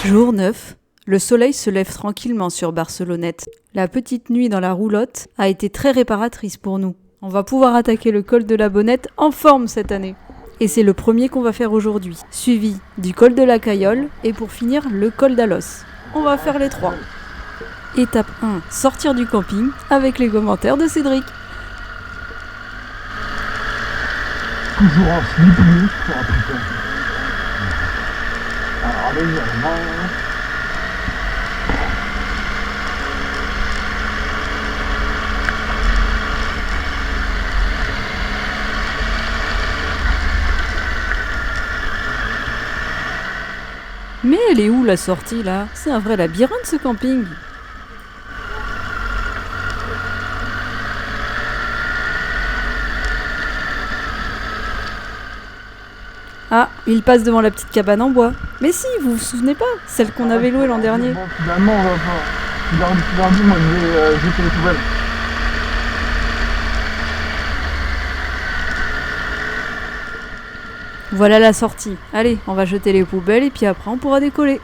Jour 9, le soleil se lève tranquillement sur Barcelonnette. La petite nuit dans la roulotte a été très réparatrice pour nous. On va pouvoir attaquer le col de la Bonnette en forme cette année. Et c'est le premier qu'on va faire aujourd'hui, suivi du col de la Caillole et pour finir le col d'Alos. On va faire les trois. Étape 1, sortir du camping avec les commentaires de Cédric. Toujours en slip, lui. Oh putain. Alors légèrement. Mais elle est où la sortie là? C'est un vrai labyrinthe ce camping. Ah, il passe devant la petite cabane en bois. Mais si, vous vous souvenez pas? Celle qu'on avait louée l'an dernier. Bon, finalement, on va pas. Il a dit, moi je vais jeter les poubelles. Voilà la sortie. Allez, on va jeter les poubelles et puis après on pourra décoller.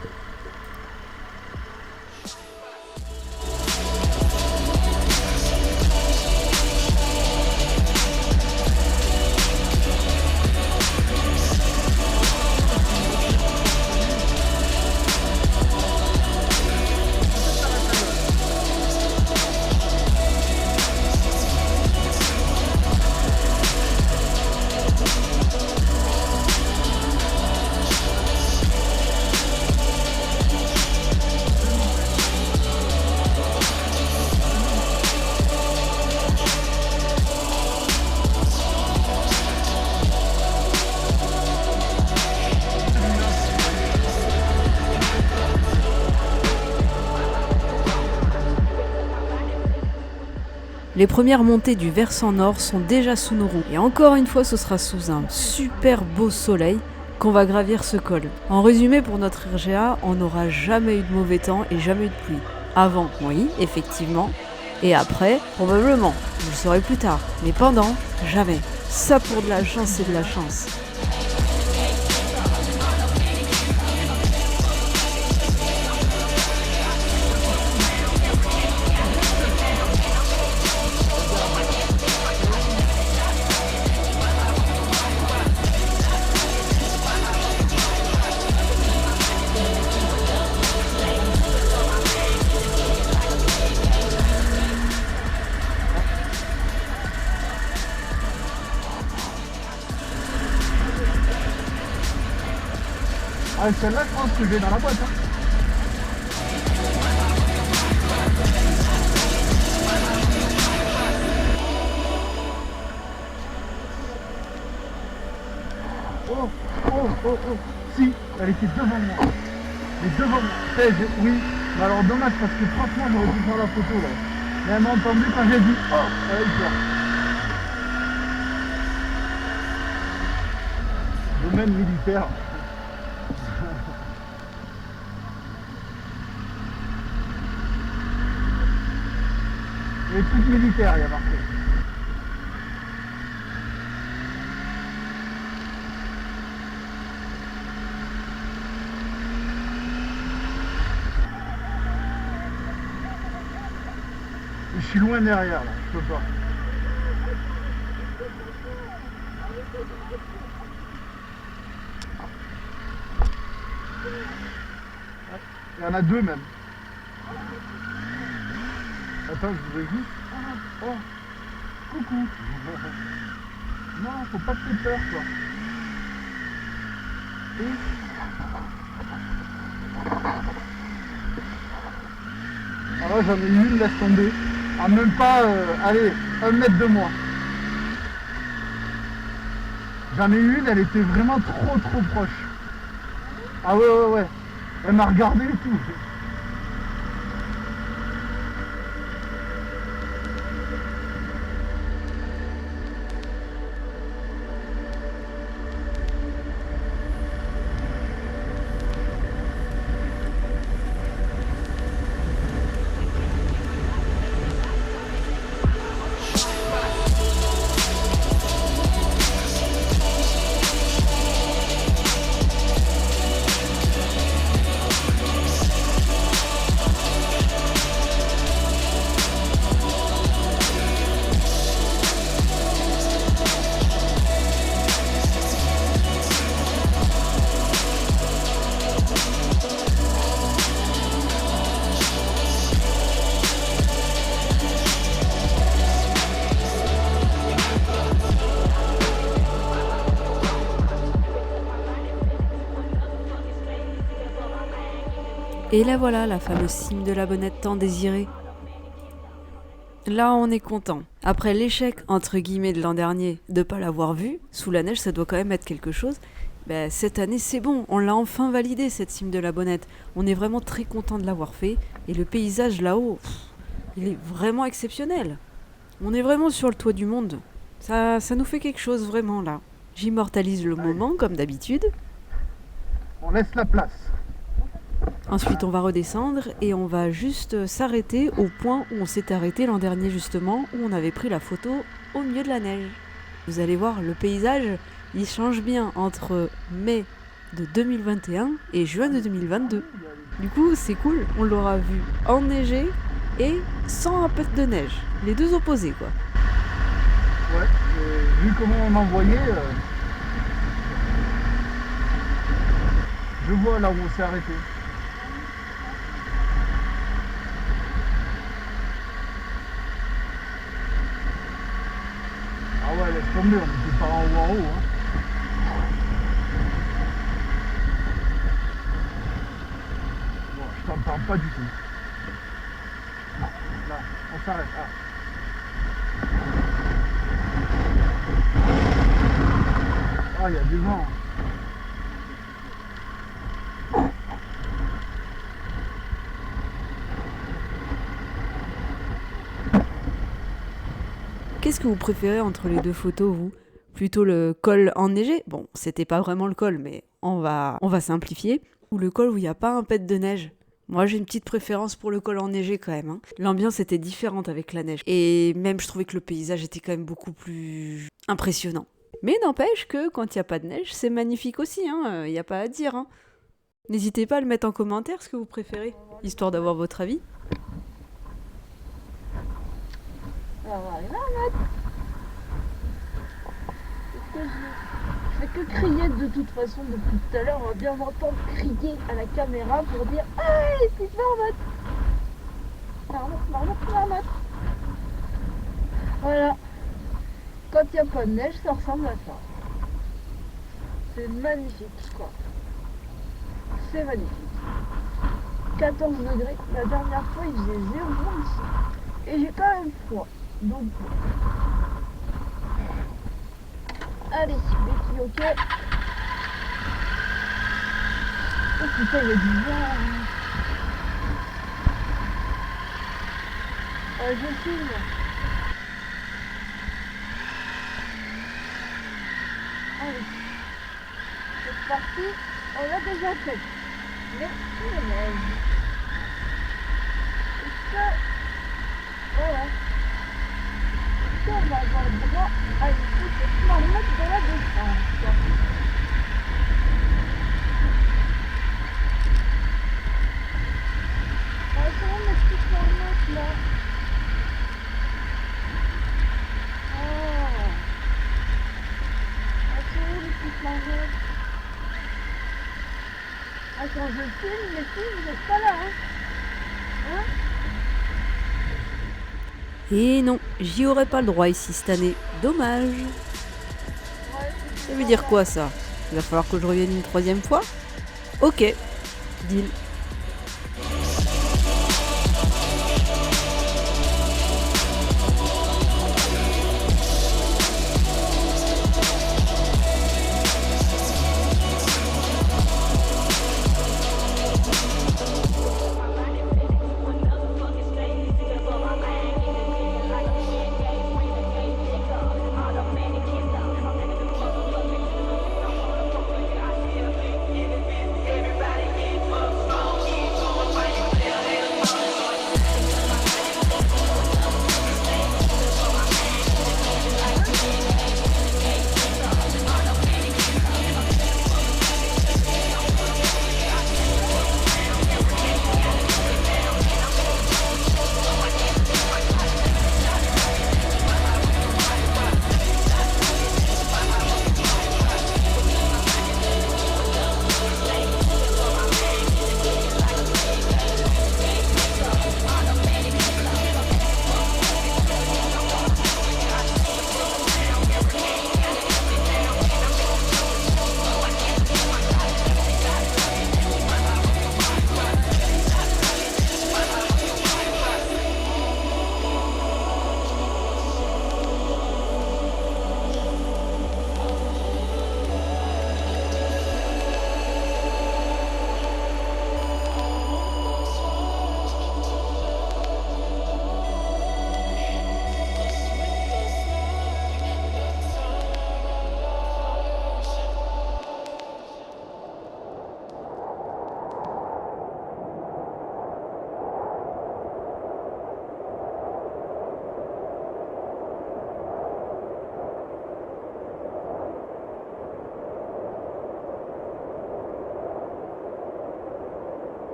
Les premières montées du versant nord sont déjà sous nos roues. Et encore une fois, ce sera sous un super beau soleil qu'on va gravir ce col. En résumé, pour notre RGA, on n'aura jamais eu de mauvais temps et jamais eu de pluie. Avant, oui, effectivement. Et après, probablement. Vous le saurez plus tard. Mais pendant, jamais. Ça pour de la chance, c'est de la chance. Ah, celle-là, je pense que je vais dans la boîte. Hein. Oh, oh, oh, oh. Si, elle était devant moi. Elle est devant moi. Oui, mais alors dommage parce que franchement, j'aurais pu faire la photo là. Mais elle m'a entendu quand j'ai dit oh, elle a eu peur. Domaine militaire. Et truc militaire, il y a marqué. Je suis loin derrière là, je peux pas. Il y en a deux même. Attends, je vous ai vu. Oh, coucou. Non, faut pas te faire peur, toi. Et... Alors là, j'en ai une, laisse tomber. À même pas, allez, 1 mètre de moi. J'en ai une, elle était vraiment trop proche. Ah ouais. Elle m'a regardé et tout. Et là voilà, la fameuse cime de la Bonnette tant désirée. Là, on est content. Après l'échec, entre guillemets, de l'an dernier, de ne pas l'avoir vue, sous la neige, ça doit quand même être quelque chose. Ben, cette année, c'est bon, on l'a enfin validé, cette cime de la Bonnette. On est vraiment très content de l'avoir fait. Et le paysage là-haut, il est vraiment exceptionnel. On est vraiment sur le toit du monde. Ça nous fait quelque chose, vraiment, là. J'immortalise le moment, comme d'habitude. On laisse la place. Ensuite, on va redescendre et on va juste s'arrêter au point où on s'est arrêté l'an dernier, justement, où on avait pris la photo au milieu de la neige. Vous allez voir, le paysage, il change bien entre mai de 2021 et juin de 2022. Du coup, c'est cool, on l'aura vu enneigé et sans un peu de neige. Les deux opposés, quoi. Ouais, vu comment on envoyait, je vois là où on s'est arrêté. Ah ouais, laisse tomber, on était pas en haut en haut. Hein. Bon, je t'entends pas du tout. Là, on s'arrête. Ah, il y a du vent. Qu'est-ce que vous préférez entre les deux photos, vous ? Plutôt le col enneigé ? Bon, c'était pas vraiment le col, mais on va simplifier. Ou le col où il n'y a pas un pet de neige ? Moi, j'ai une petite préférence pour le col enneigé quand même. Hein. L'ambiance était différente avec la neige. Et même, je trouvais que le paysage était quand même beaucoup plus impressionnant. Mais n'empêche que quand il n'y a pas de neige, c'est magnifique aussi. Il n'y a pas à dire. Hein. N'hésitez pas à le mettre en commentaire ce que vous préférez, histoire d'avoir votre avis. Alors, on va arriver à mettre. Je fais que crier de toute façon depuis tout à l'heure. On va bien m'entendre crier à la caméra pour dire hey, c'est marmotte. Voilà. Quand il n'y a pas de neige, ça ressemble à ça. C'est magnifique, quoi. C'est magnifique. 14 degrés. La dernière fois, il faisait 0 ici. Et j'ai quand même froid. Donc, allez, Becky, ok. Oh putain, il y a du vent. Je filme. Allez, c'est parti. On l'a déjà fait. Merci, la neige. Et ça, voilà. On va avoir le droit à une petite marmotte dans la descente. Comment ma petite marmotte là? Oh. C'est où les petites marmottes? Quand je filme, les filles, vous n'êtes pas là, hein? Et non, j'y aurais pas le droit ici cette année. Dommage. Ça veut dire quoi ça ? Il va falloir que je revienne une 3e fois ? Ok, deal.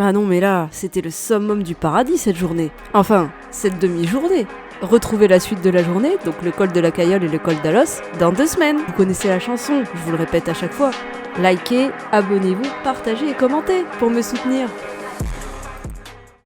Ah non mais là, c'était le summum du paradis cette journée. Enfin, cette demi-journée. Retrouvez la suite de la journée, donc le col de la Cayolle et le col d'Alos, dans 2 semaines. Vous connaissez la chanson, je vous le répète à chaque fois. Likez, abonnez-vous, partagez et commentez pour me soutenir.